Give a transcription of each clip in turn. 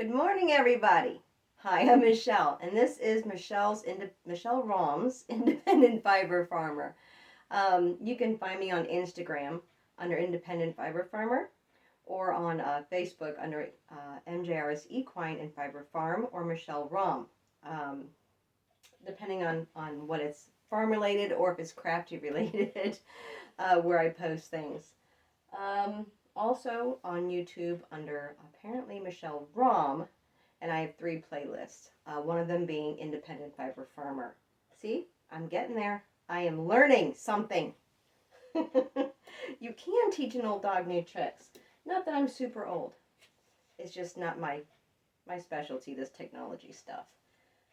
Good morning, everybody. Hi, I'm Michelle, and this is Michelle Rom's Independent Fiber Farmer. You can find me on Instagram under Independent Fiber Farmer, or on Facebook under MJR's Equine and Fiber Farm, or Michelle Rom, um, depending on what it's farm related or if it's crafty related, where I post things. Um, Also on YouTube under apparently Michelle Rom, and I have 3 playlists. One of them being Independent Fiber Farmer. See, I'm getting there. I am learning something. You can teach an old dog new tricks. Not that I'm super old. It's just not my specialty, this technology stuff.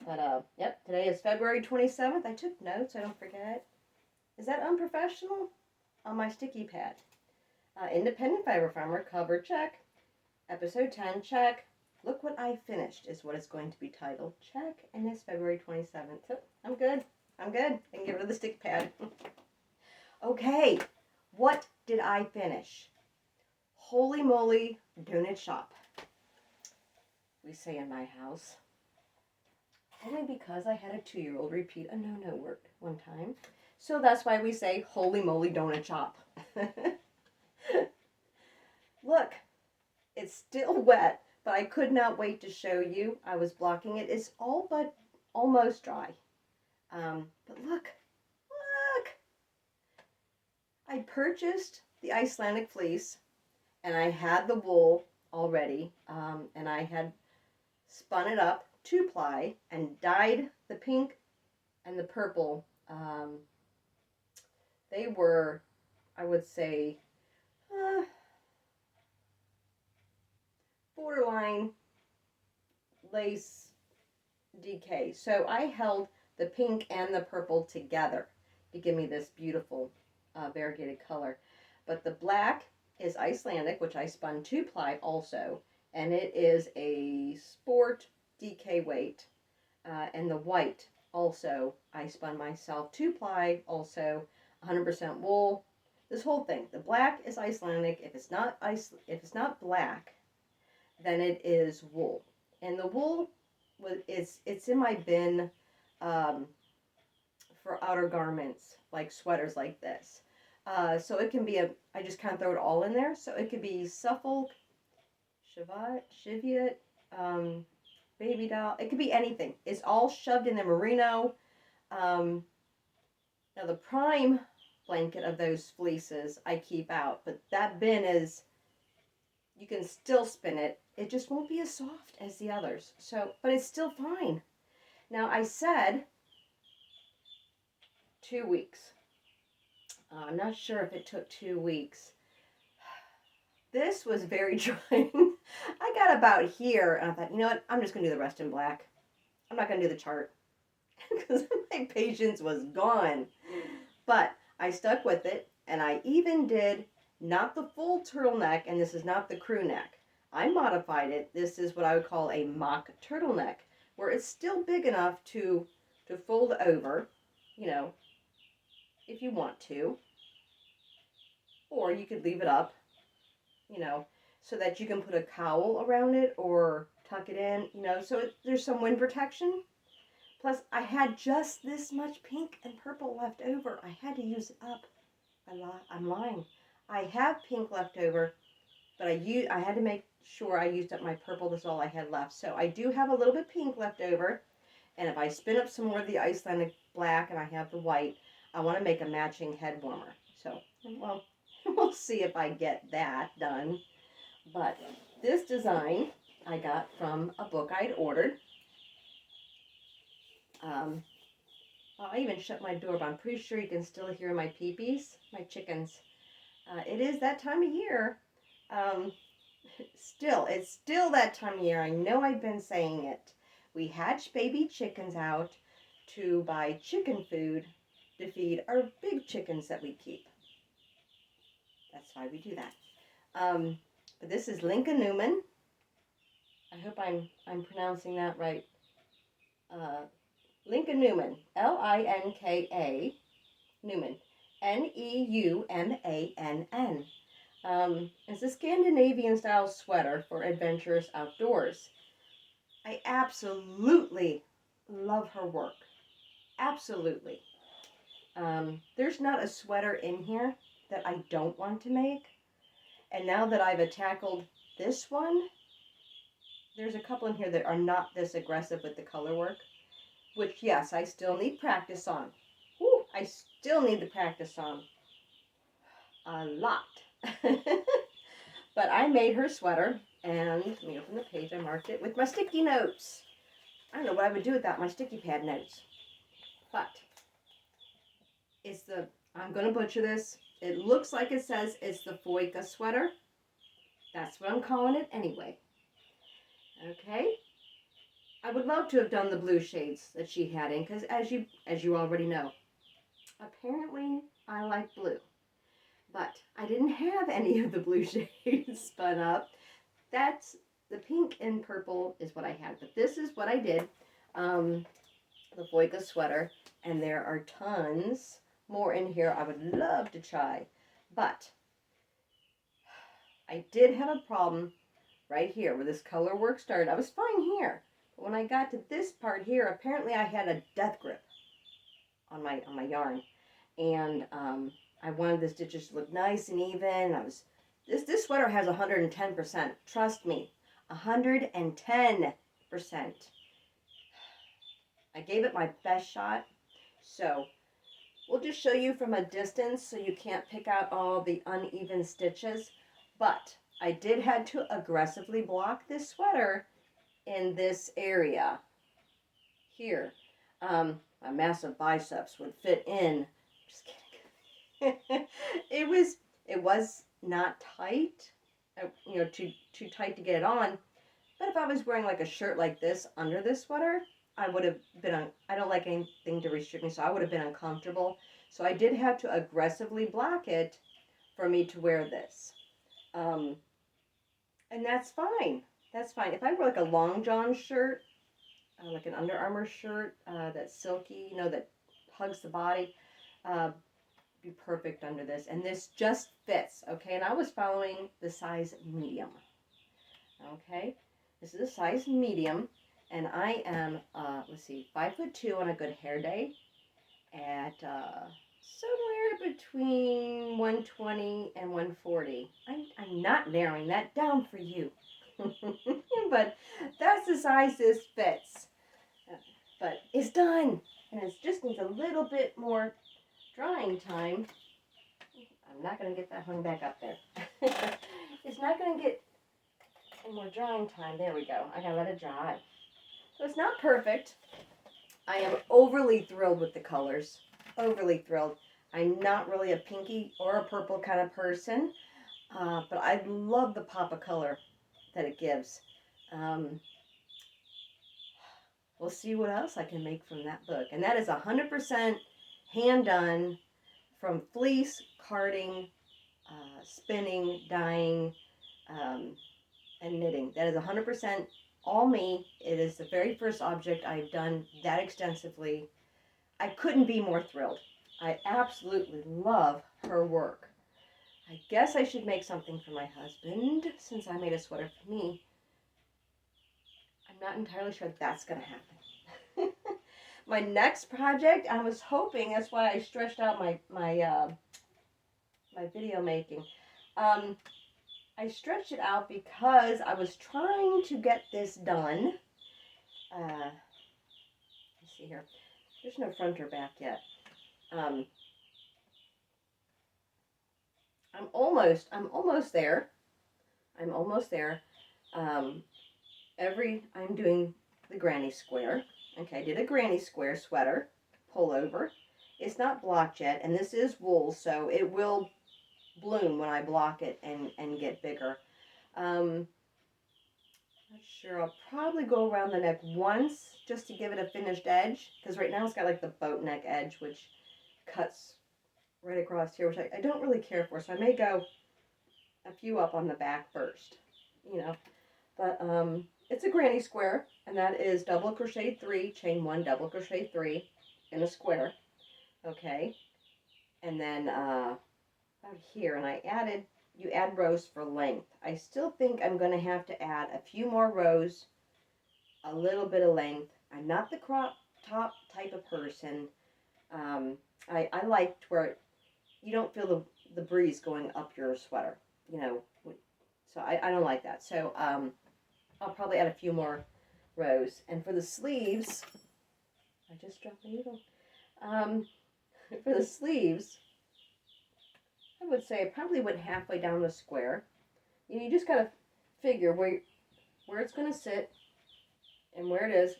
But yep, today is February 27th. I took notes, I don't forget. Is that unprofessional? On my sticky pad. Independent Fiber Farmer cover, check. Episode 10, check. Look what I finished is what it's going to be titled. Check. And it's February 27th. So I'm good. I'm good. I can get rid of the stick pad. Okay. What did I finish? Holy moly donut shop, we say in my house. Only because I had a 2-year-old repeat a no-no word one time. So that's why we say holy moly donut shop. Look, it's still wet, but I could not wait to show you. I was blocking it. It's all but almost dry. But look. I purchased the Icelandic fleece, and I had the wool already, and I had spun it up 2-ply and dyed the pink and the purple. They were, I would say, borderline lace DK. So I held the pink and the purple together to give me this beautiful variegated color. But the black is Icelandic, which I spun 2-ply also, and it is a sport DK weight. And the white also I spun myself 2-ply, also 100% wool. This whole thing, the black is Icelandic. If it's not black, then it is wool. And the wool it's in my bin for outer garments, like sweaters like this. So it can be I just kind of throw it all in there. So it could be Suffolk, Cheviot, baby doll. It could be anything. It's all shoved in the merino. Now the prime blanket of those fleeces I keep out, but that bin is, you can still spin it. It just won't be as soft as the others. So, but it's still fine. Now I said 2 weeks. I'm not sure if it took 2 weeks. This was very trying. I got about here and I thought, you know what? I'm just going to do the rest in black. I'm not going to do the chart because my patience was gone. But I stuck with it, and I even did not the full turtleneck, and this is not the crew neck. I modified it. This is what I would call a mock turtleneck, where it's still big enough to fold over, you know, if you want to. Or you could leave it up, you know, so that you can put a cowl around it or tuck it in, you know, so there's some wind protection. Plus, I had just this much pink and purple left over. I had to use it up. I'm lying. I have pink left over, but I had to make sure I used up my purple. That's all I had left. So I do have a little bit pink left over. And if I spin up some more of the Icelandic black and I have the white, I want to make a matching head warmer. So, well, we'll see if I get that done. But this design I got from a book I'd ordered. I even shut my door, but I'm pretty sure you can still hear my peepees, my chickens. It is that time of year. It's still that time of year. I know I've been saying it. We hatch baby chickens out to buy chicken food to feed our big chickens that we keep. That's why we do that. But this is Linka Newman. I hope I'm pronouncing that right. Linka Newman, Linka Newman, Neumann. It's a Scandinavian style sweater for adventurous outdoors. I absolutely love her work. Absolutely. There's not a sweater in here that I don't want to make. And now that I've tackled this one, there's a couple in here that are not this aggressive with the color work, which, yes, I still need practice on. Whew, I still need the practice on a lot. But I made her sweater, and let me open the page. I marked it with my sticky notes. I don't know what I would do without my sticky pad notes. But it's the, I'm going to butcher this. It looks like it says it's the Foika sweater. That's what I'm calling it anyway. Okay. I would love to have done the blue shades that she had in, because as you already know, apparently I like blue. But I didn't have any of the blue shades spun up. That's the pink and purple is what I had. But this is what I did. The Foika sweater. And there are tons more in here I would love to try. But I did have a problem right here where this color work started. I was fine here. But when I got to this part here, apparently I had a death grip on my yarn. And I wanted the stitches to look nice and even. This sweater has 110%. Trust me, 110%. I gave it my best shot. So we'll just show you from a distance so you can't pick out all the uneven stitches. But I did have to aggressively block this sweater in this area here. My massive biceps would fit in. Just kidding. it was not tight, too tight to get it on. But if I was wearing like a shirt like this under this sweater, I would have been I don't like anything to restrict me, so I would have been uncomfortable. So I did have to aggressively block it for me to wear this. And that's fine. That's fine. If I wear like a long john shirt, like an Under Armour shirt that's silky, that hugs the body, be perfect under this. And this just fits, okay? And I was following the size medium, okay? This is a size medium, and I am, 5'2" on a good hair day at somewhere between 120 and 140. I'm not narrowing that down for you. But that's the size this fits. But it's done, and it just needs a little bit more drying time. I'm not going to get that hung back up there. It's not going to get any more drying time. There we go. I got to let it dry. So it's not perfect. I am overly thrilled with the colors. Overly thrilled. I'm not really a pinky or a purple kind of person, but I love the pop of color that it gives. We'll see what else I can make from that book. And that is 100% hand done from fleece, carding, spinning, dyeing, and knitting. That is 100% all me. It is the very first object I've done that extensively. I couldn't be more thrilled. I absolutely love her work. I guess I should make something for my husband since I made a sweater for me. I'm not entirely sure that's going to happen. My next project, I was hoping, that's why I stretched out my video making. I stretched it out because I was trying to get this done. Let's see here. There's no front or back yet. I'm almost there. I'm almost there. I'm doing the granny square. Okay, I did a granny square sweater, pullover. It's not blocked yet, and this is wool, so it will bloom when I block it and get bigger. Not sure. I'll probably go around the neck once just to give it a finished edge, because right now it's got like the boat neck edge, which cuts right across here, which I don't really care for. So I may go a few up on the back first, But it's a granny square, and that is double crochet 3, chain 1, double crochet 3 in a square. Okay, and then out here, and you add rows for length. I still think I'm going to have to add a few more rows a little bit of length. I'm not the crop top type of person. I liked where you don't feel the breeze going up your sweater, you know. So I don't like that. So I'll probably add a few more rows. And for the sleeves, I just dropped my needle. For the sleeves, I would say I probably went halfway down the square. You just gotta figure where it's gonna sit and where it is.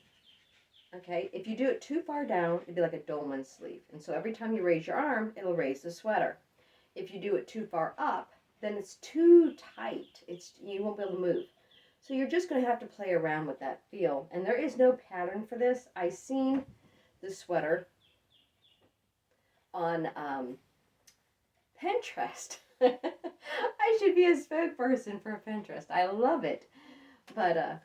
Okay, if you do it too far down, it'd be like a dolman sleeve. And so every time you raise your arm, it'll raise the sweater. If you do it too far up, then it's too tight. You won't be able to move. So you're just going to have to play around with that feel. And there is no pattern for this. I seen the sweater on Pinterest. I should be a spokesperson for Pinterest. I love it. But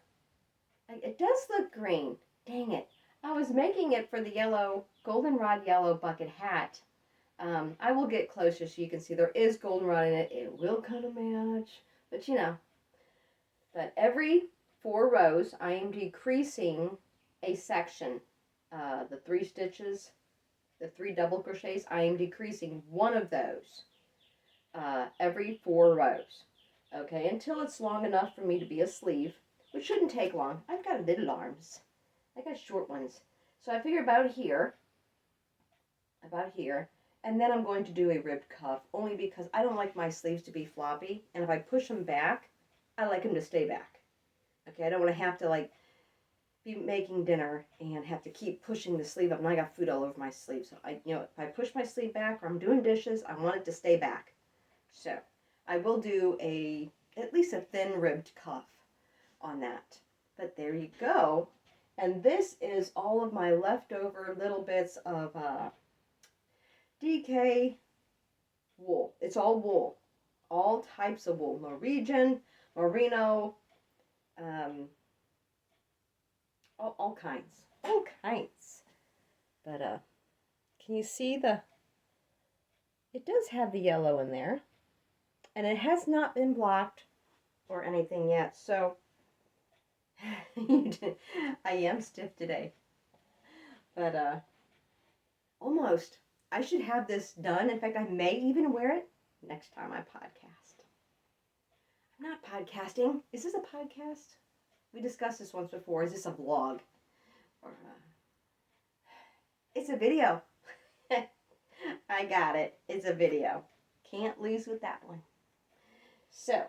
it does look green. Dang it. I was making it for the yellow, goldenrod yellow bucket hat. I will get closer so you can see there is goldenrod in it. It will kind of match. But you know. But every 4 rows, I am decreasing a section. The 3 stitches, the 3 double crochets, I am decreasing one of those every 4 rows. Okay, until it's long enough for me to be a sleeve, which shouldn't take long. I've got little arms. I got short ones. So I figure about here, and then I'm going to do a ribbed cuff, only because I don't like my sleeves to be floppy, and if I push them back, I like them to stay back. Okay, I don't want to have to like be making dinner and have to keep pushing the sleeve up, and I got food all over my sleeve. So if I push my sleeve back or I'm doing dishes, I want it to stay back. So I will do at least a thin ribbed cuff on that. But there you go. And this is all of my leftover little bits of DK wool. It's all wool. All types of wool. Norwegian, Merino, all kinds. All kinds. But can you see it does have the yellow in there. And it has not been blocked or anything yet. So I am stiff today, but almost. I should have this done. In fact, I may even wear it next time I podcast. I'm not podcasting. Is this a podcast? We discussed this once before. Is this a vlog? Or it's a video. I got it. It's a video. Can't lose with that one. So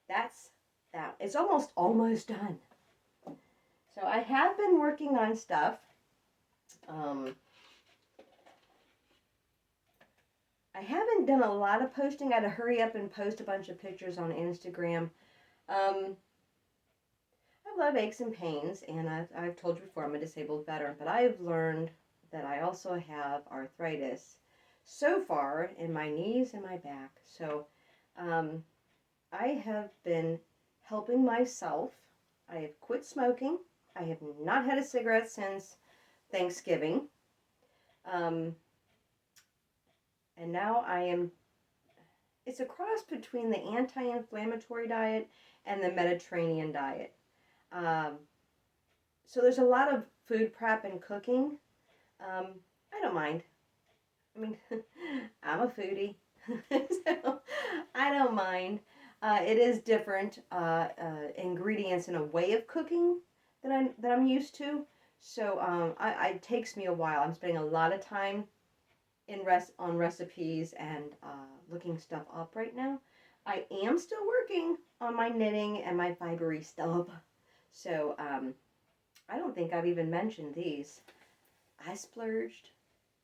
that's that. It's almost done. So I have been working on stuff. I haven't done a lot of posting. I had to hurry up and post a bunch of pictures on Instagram. I love aches and pains, and I've told you before I'm a disabled veteran, but I've learned that I also have arthritis so far in my knees and my back. So I have been helping myself. I have quit smoking. I have not had a cigarette since Thanksgiving. And now it's a cross between the anti-inflammatory diet and the Mediterranean diet. So there's a lot of food prep and cooking. I don't mind. I mean, I'm a foodie, so I don't mind. It is different ingredients and a way of cooking that I'm used to. So it takes me a while. I'm spending a lot of time on recipes and looking stuff up right now. I am still working on my knitting and my fibery stuff. So I don't think I've even mentioned these. I splurged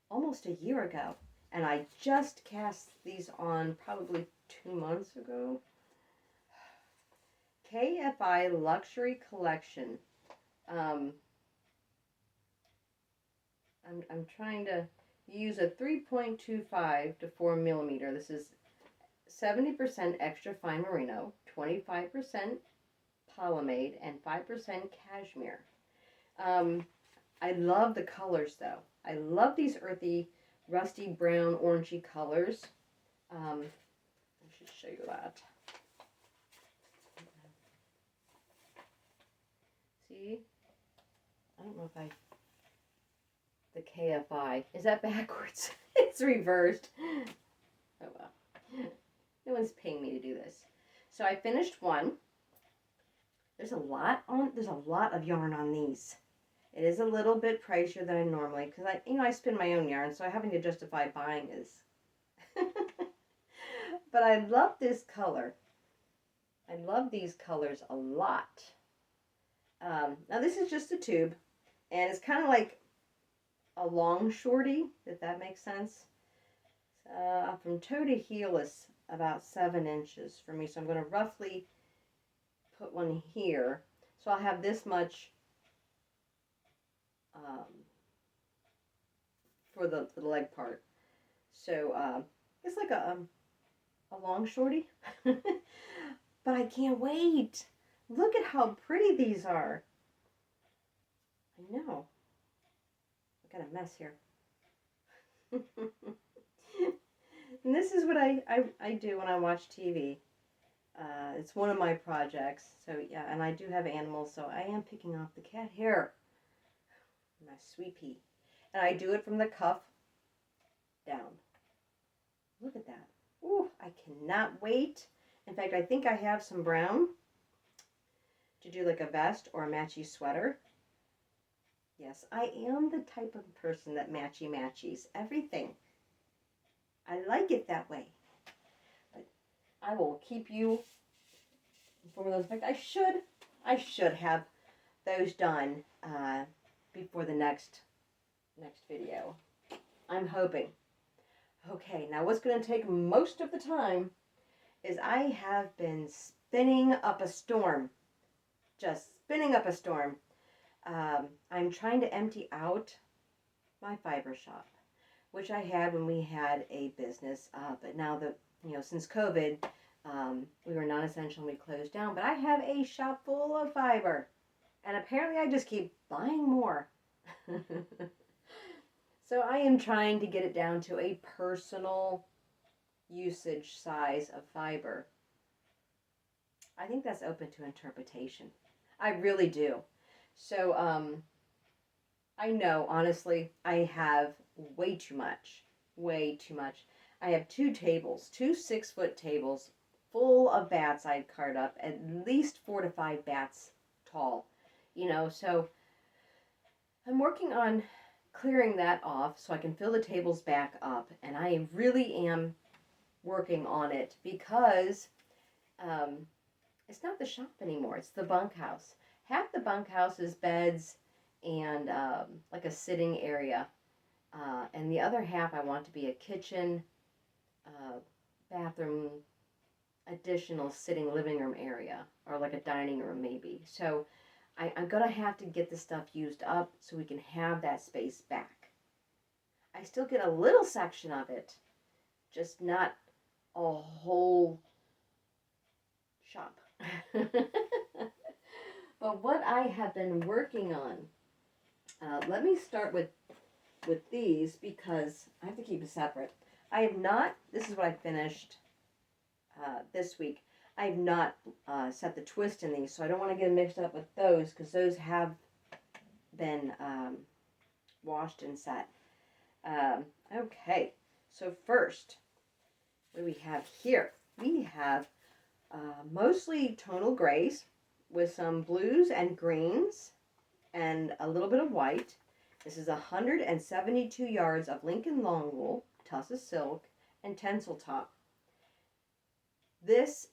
almost a year ago, and I just cast these on probably 2 months ago. KFI Luxury Collection. I'm trying to use a 3.25 to 4 millimeter. This is 70% extra fine merino, 25% polyamide, and 5% cashmere. I love the colors though. I love these earthy, rusty brown, orangey colors. I should show you that. See See? I don't know if the KFI. Is that backwards? It's reversed. Oh well. No one's paying me to do this. So I finished one. There's a lot of yarn on these. It is a little bit pricier than I normally, because I spin my own yarn, so having to justify buying is. But I love this color. I love these colors a lot. Now this is just a tube, and it's kind of like a long shorty, if that makes sense. From toe to heel is about 7 inches for me, so I'm going to roughly put one here. So I'll have this much for the leg part. So it's like a long shorty. But I can't wait. Look at how pretty these are. I know. I got a mess here. And this is what I do when I watch TV. It's one of my projects. So yeah, and I do have animals, so I am picking off the cat hair. My sweet pea. And I do it from the cuff down. Look at that. Ooh, I cannot wait. In fact, I think I have some brown to do like a vest or a matchy sweater. Yes, I am the type of person that matchies everything. I like it that way. But I will keep you informed of those. In fact, I should have those done before the next video. I'm hoping. Okay, now what's going to take most of the time is I have been spinning up a storm. Just spinning up a storm. I'm trying to empty out my fiber shop, which I had when we had a business. But now that, since COVID, we were non-essential and we closed down. But I have a shop full of fiber. And apparently I just keep buying more. So I am trying to get it down to a personal usage size of fiber. I think that's open to interpretation. I really do. So I know, honestly, I have way too much. Way too much. I have 2 tables, 2 6-foot tables full of bats I'd cart up, at least 4 to 5 bats tall. So I'm working on clearing that off so I can fill the tables back up, and I really am working on it because it's not the shop anymore, it's the bunkhouse. Half the bunkhouse is beds and like a sitting area, and the other half I want to be a kitchen, bathroom, additional sitting living room area, or like a dining room maybe. So I'm going to have to get the stuff used up so we can have that space back. I still get a little section of it, just not a whole shop. But what I have been working on, let me start with these because I have to keep it separate. I have not, this is what I finished this week. I have not set the twist in these, so I don't want to get mixed up with those because those have been washed and set. Okay, so first, what do we have here? We have mostly tonal grays with some blues and greens and a little bit of white. This is 172 yards of Lincoln long wool, Tussa silk, and Tencel top. This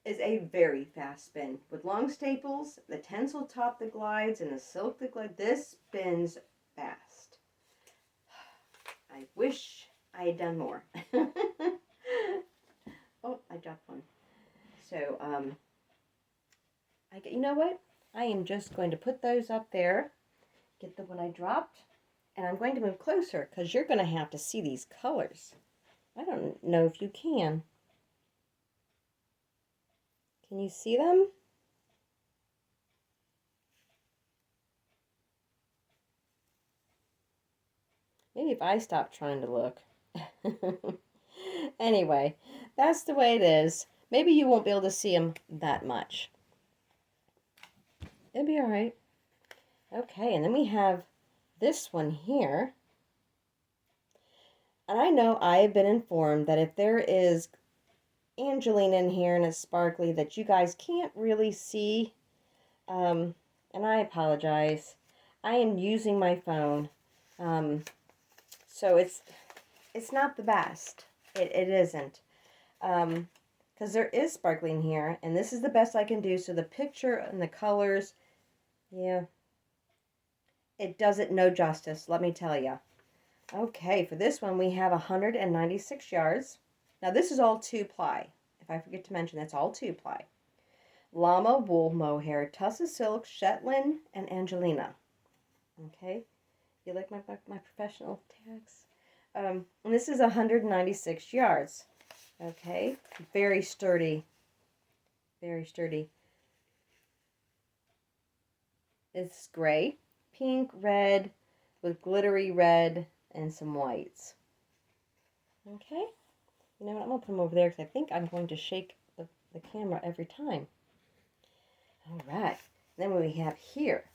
is a very fast spin. With long staples, the Tencel top that glides, and the silk that glides, this spins fast. I wish I had done more. Oh, I dropped one. So, you know what? I am just going to put those up there, get the one I dropped, and I'm going to move closer because you're going to have to see these colors. I don't know if you can. Can you see them? Maybe if I stop trying to look. Anyway, that's the way it is. Maybe you won't be able to see them that much. It'll be all right. Okay, and then we have this one here. And I know I have been informed that if there is Angelina in here and it's sparkly that you guys can't really see, and I apologize. I am using my phone, so it's not the best. It isn't, because there is sparkling here, and this is the best I can do. So the picture and the colors, yeah, it does it no justice, let me tell you. Okay, for this one we have 196 yards. Now this is all 2-ply. If I forget to mention, that's all 2-ply. Llama, wool, mohair, tussa silk, Shetland, and Angelina. Okay, you like my professional tags? And this is 196 yards. Okay, very sturdy. Very sturdy. It's gray, pink, red, with glittery red and some whites. Okay, you know what? I'm going to put them over there because I think I'm going to shake the camera every time. All right, then we have here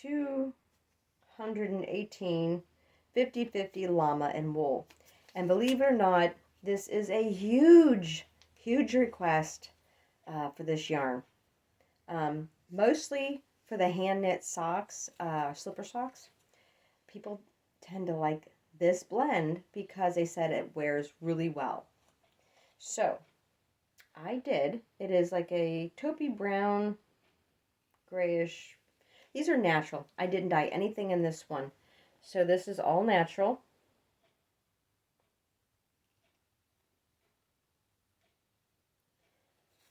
218 50-50 llama and wool. And believe it or not, this is a huge, huge request for this yarn. Mostly for the hand knit socks, slipper socks. People tend to like this blend because they said it wears really well. So I did. It is like a taupey brown, grayish. These are natural. I didn't dye anything in this one. So this is all natural.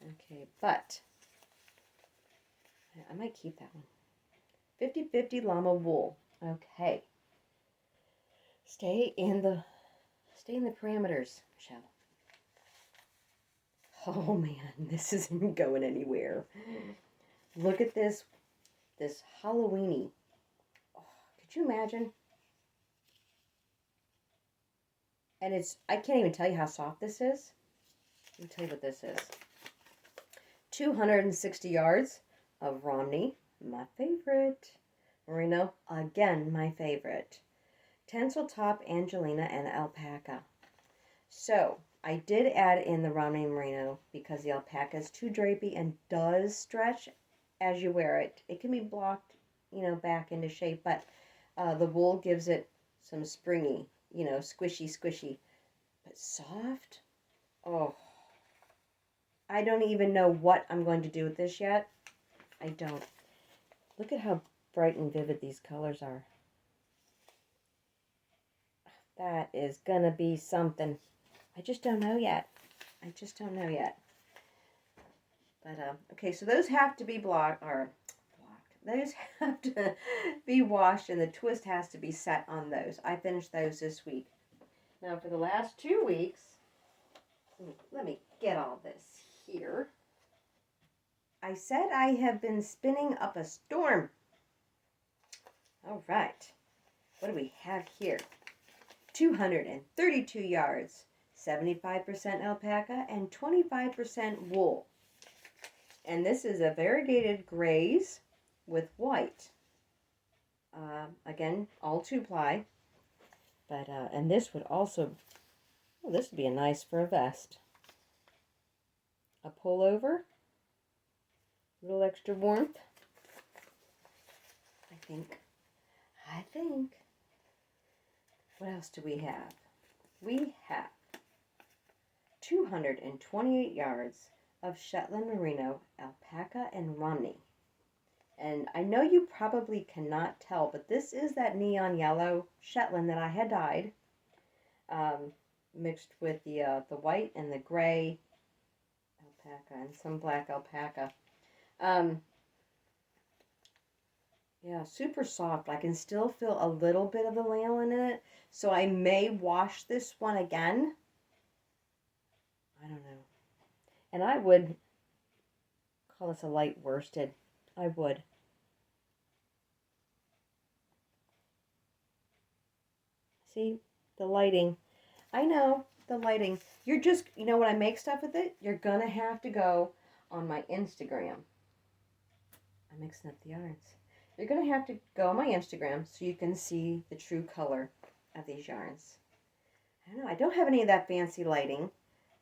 Okay, but I might keep that one. 50-50 llama wool. Okay. Stay in the parameters, Michelle. Oh man, this isn't going anywhere. Look at this Halloweeny. Oh, could you imagine? And I can't even tell you how soft this is. Let me tell you what this is. 260 yards of Romney, my favorite. Merino, again, my favorite. Tencel top, Angelina, and alpaca. So, I did add in the Romney Merino because the alpaca is too drapey and does stretch as you wear it. It can be blocked, back into shape, but the wool gives it some springy, squishy, but soft. Oh, I don't even know what I'm going to do with this yet. I don't. Look at how bright and vivid these colors are. That is gonna be something. I just don't know yet. But okay, so those have to be blocked. Those have to be washed, and the twist has to be set on those. I finished those this week. Now for the last 2 weeks, let me get all this here. I said I have been spinning up a storm. All right, what do we have here? 232 yards, 75% alpaca and 25% wool. And this is a variegated grays with white. Again, all 2-ply. But, and this would also, this would be a nice for a vest. A pullover, a little extra warmth. I think. What else do we have? We have 228 yards of Shetland Merino, alpaca, and Romney. And I know you probably cannot tell, but this is that neon yellow Shetland that I had dyed, mixed with the white and the gray alpaca and some black alpaca. Yeah, super soft. I can still feel a little bit of the lanolin in it, so I may wash this one again. I don't know. And I would call this a light worsted. I would. See, the lighting. I know, the lighting. You're just, when I make stuff with it, you're going to have to go on my Instagram. I'm mixing up the yarns. You're going to have to go on my Instagram so you can see the true color of these yarns. I don't know. I don't have any of that fancy lighting.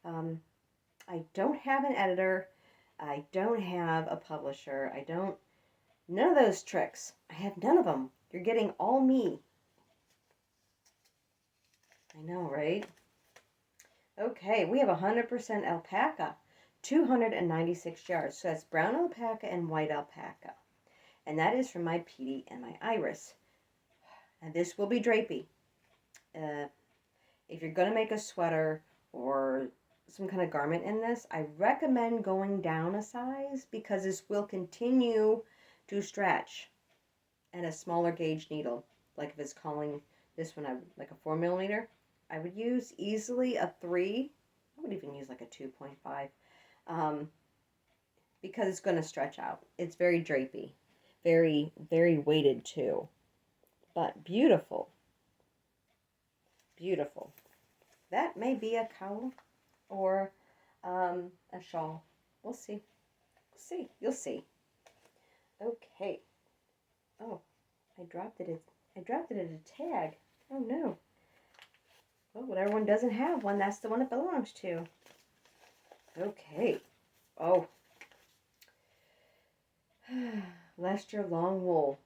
I don't have an editor. I don't have a publisher. None of those tricks. I have none of them. You're getting all me. I know, right? Okay, we have 100% alpaca, 296 yards. So that's brown alpaca and white alpaca. And that is from my Petey and my Iris. And this will be drapey. If you're going to make a sweater or some kind of garment in this, I recommend going down a size because this will continue to stretch. And a smaller gauge needle, like if it's calling this one like a 4mm, I would use easily a 3. I would even use like a 2.5 because it's going to stretch out. It's very drapey, very, very weighted too, but beautiful. Beautiful. That may be a cowl or a shawl. We'll see. We'll see. You'll see. Okay. Oh, I dropped it at a tag. Oh no. Well, whatever one doesn't have one, that's the one it belongs to. Okay. Oh. Leicester long wool,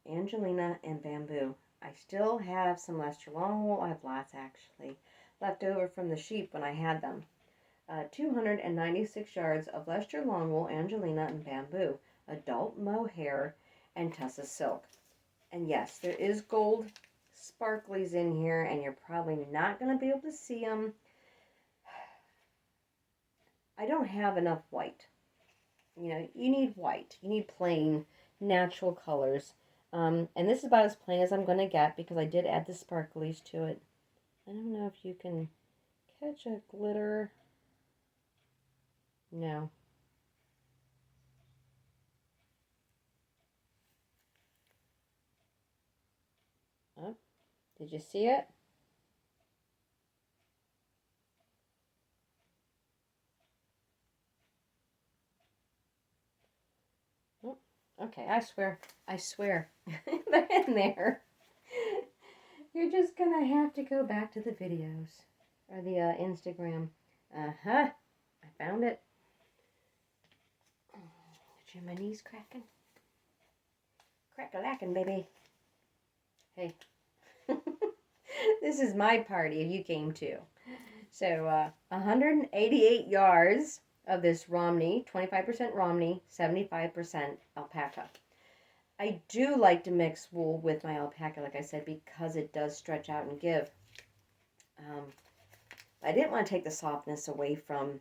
Angelina and bamboo. I still have some Leicester long wool. I have lots actually left over from the sheep when I had them. 296 yards of Leicester long wool, Angelina and bamboo, adult mohair, and tussa silk. And yes, there is gold sparklies in here, and you're probably not going to be able to see them. I don't have enough white. You know, you need white. You need plain, natural colors. And this is about as plain as I'm going to get because I did add the sparklies to it. I don't know if you can catch a glitter. No. Oh, did you see it? Oh, okay, I swear, they're in there. You're just gonna have to go back to the videos or the Instagram. Uh-huh, I found it. Did you hear my knees cracking? Crack-a-lackin', baby. Hey, this is my party if you came too. So 188 yards of this Romney, 25% Romney, 75% alpaca. I do like to mix wool with my alpaca, like I said, because it does stretch out and give. I didn't want to take the softness away from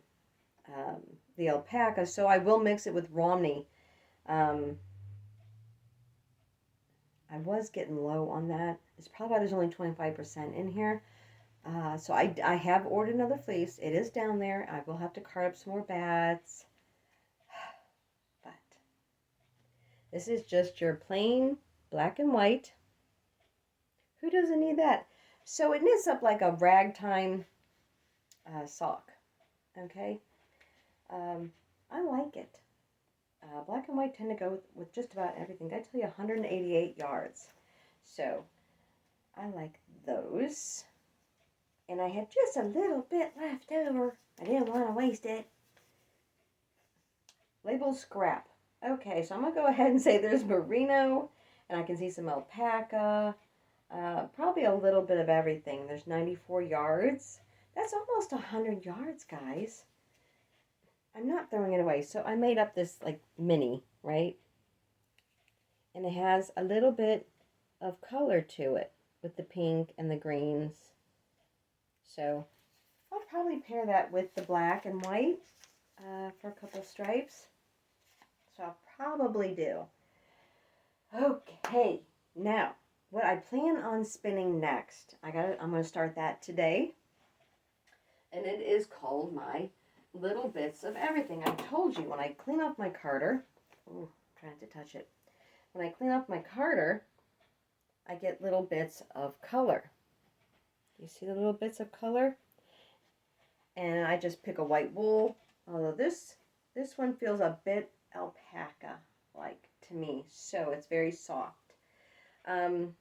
the alpaca, so I will mix it with Romney. I was getting low on that. It's probably why there's only 25% in here. So I have ordered another fleece. It is down there. I will have to cart up some more bats. But this is just your plain black and white. Who doesn't need that? So it knits up like a ragtime sock. Okay? I like it. Black and white tend to go with just about everything. Did I tell you 188 yards? So I like those. And I had just a little bit left over. I didn't want to waste it. Label scrap. Okay, so I'm going to go ahead and say there's merino, and I can see some alpaca, probably a little bit of everything. There's 94 yards. That's almost 100 yards, guys. I'm not throwing it away. So I made up this, like, mini, right? And it has a little bit of color to it with the pink and the greens. So I'll probably pair that with the black and white for a couple stripes. So I'll probably do. Okay, now what I plan on spinning next, I'm going to start that today. And it is called my Little Bits of Everything. I told you when I clean off my carder, ooh, I'm trying to touch it. When I clean off my carder, I get little bits of color. You see the little bits of color? And I just pick a white wool. Although this one feels a bit alpaca-like to me. So it's very soft. And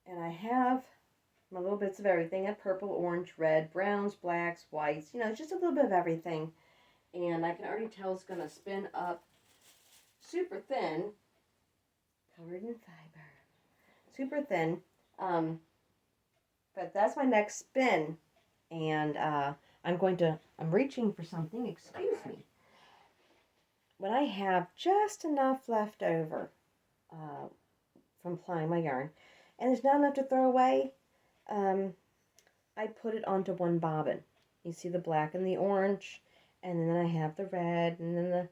I have my little bits of everything. I have purple, orange, red, browns, blacks, whites. You know, just a little bit of everything. And I can already tell it's going to spin up super thin. Covered in fiber. Super thin. But that's my next spin. And I'm reaching for something. Excuse me. When I have just enough left over from plying my yarn, and there's not enough to throw away, I put it onto one bobbin. You see the black and the orange, and then I have the red, and then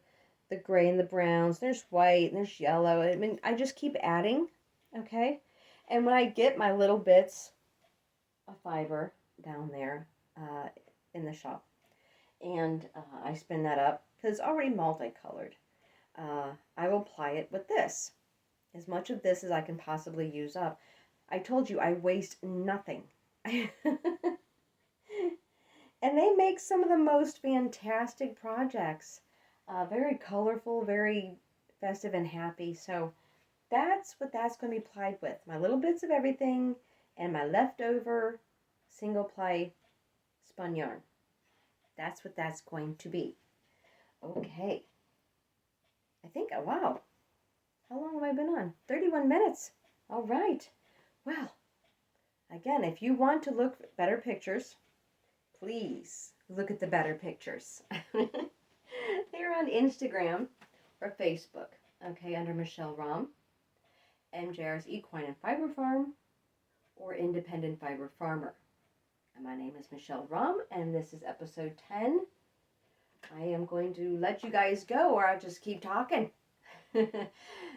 the gray and the browns. There's white, and there's yellow. I mean, I just keep adding, okay? And when I get my little bits of fiber down there in the shop, and I spin that up, because it's already multicolored, I will apply it with this. As much of this as I can possibly use up. I told you I waste nothing. And they make some of the most fantastic projects. Very colorful, very festive and happy. So that's what that's going to be applied with. My little bits of everything and my leftover single ply spun yarn. That's what that's going to be. Okay. I think, oh, wow. How long have I been on? 31 minutes. All right. Well, again, if you want to look at better pictures, please look at the better pictures. They're on Instagram or Facebook, okay, under Michelle Rom, MJR's Equine and Fiber Farm, or Independent Fiber Farmer. And my name is Michelle Rom, and this is episode 10. I am going to let you guys go, or I'll just keep talking.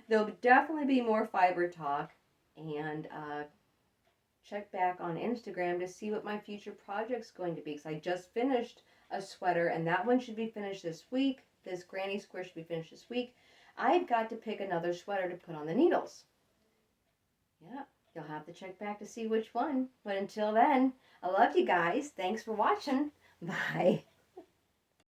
There'll definitely be more fiber talk, and check back on Instagram to see what my future project's going to be, because I just finished a sweater, and that one should be finished this week. This granny square should be finished this week. I've got to pick another sweater to put on the needles. Yeah, you'll have to check back to see which one. But until then, I love you guys. Thanks for watching. Bye.